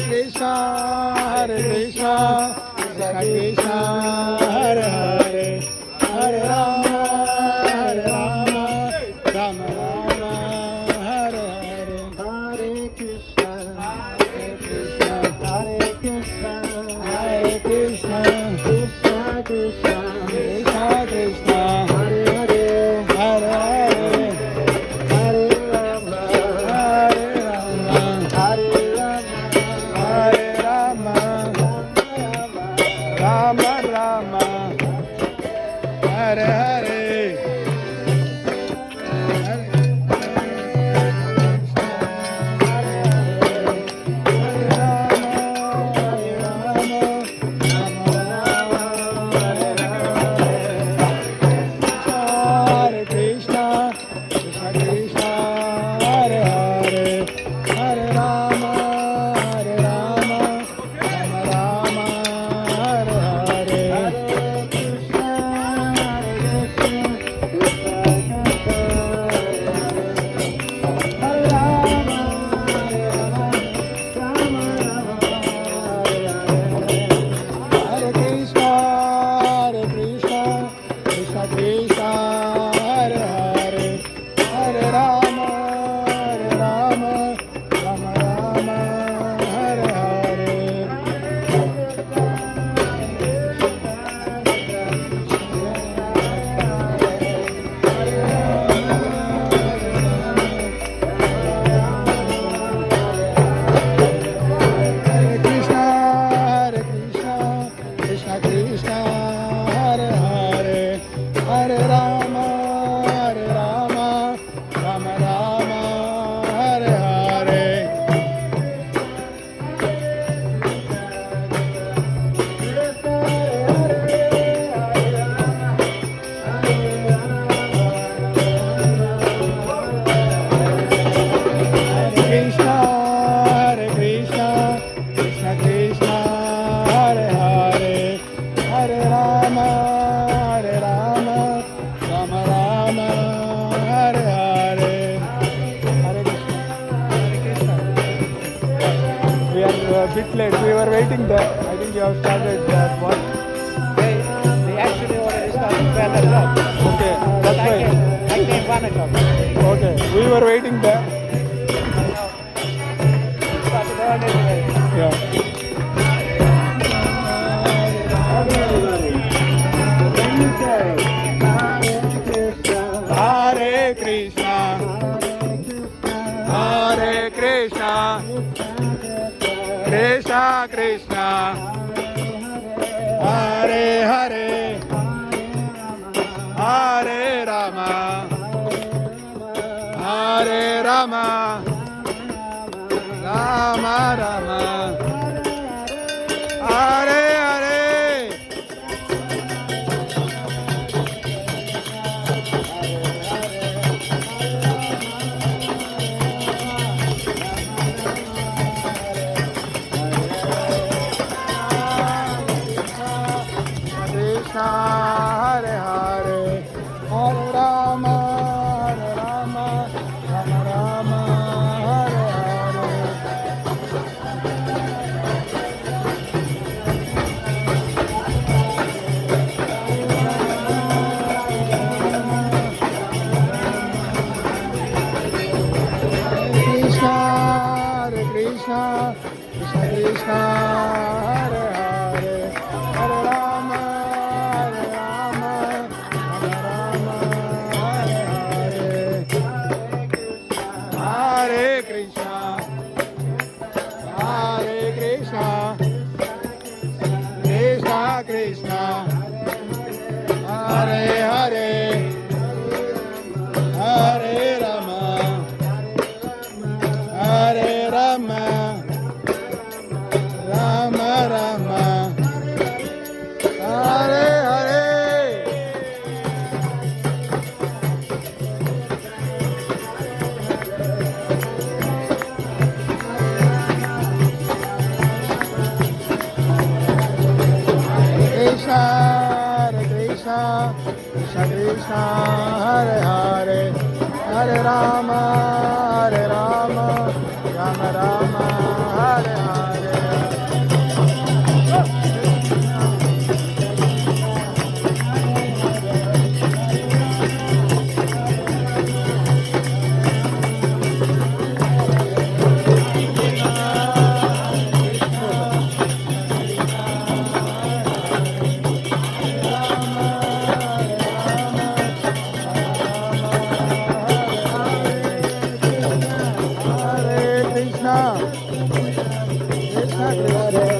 Krishna, Hare Krishna, Krishna Krishna, Hare Hare, Hare Rama, Hare Rama, Rama Rama, Hare Hare, Hare Krishna, Hare Krishna, Hare Krishna, Hare Krishna, Krishna Krishna, Krishna Krishna, Hare Hare, Hare Hare, Hare Rama, Hare Rama, Hare Rama, Rama Rama, Hare Hare. Hare Krishna, Krishna Krishna, Hare Hare, Hare Rama, Hare Rama, Rama Rama, Hare Hare, Hare Krishna, Hare Krishna, Hare Rama, Hare Rama, Rama Rama, Hare Krishna, Hare Krishna, Krishna Krishna, Hare Hare, Hare Rama, Hare Rama, Rama Rama, Hare Hare. Hare Krishna, Hare Krishna, Krishna Krishna, Hare Hare, Hare Rama, Hare Rama, Rama Rama, Hare Hare. Hare Krishna, Hare Krishna, Krishna Krishna, Hare Hare, Hare Rama, Hare Rama, Rama Rama, Hare Hare. Hare Krishna, Hare Krishna. We are a bit late. We were waiting there. I think you have started that one. They actually already started 12 o'clock. Okay, that's I why. came 1 o'clock. Okay, we were waiting there. Started early. Yeah. Hare Krishna, Hare Krishna, Krishna Krishna, Hare Hare, Hare Rama, Hare Rama, Rama Rama, Hare Hare. Krishna, Hare Hare, Hare Rama, Hare Rama, Rama Rama, Hare Hare. Krishna, Hare Krishna, Krishna Krishna, Hare Hare, Hare Rama, Hare Rama, Rama Rama, Hare Hare. Hare Krishna, Hare Krishna, Krishna Krishna, Hare Hare, Hare Rama, Hare Rama, Rama Rama, Hare Hare. Krishna Krishna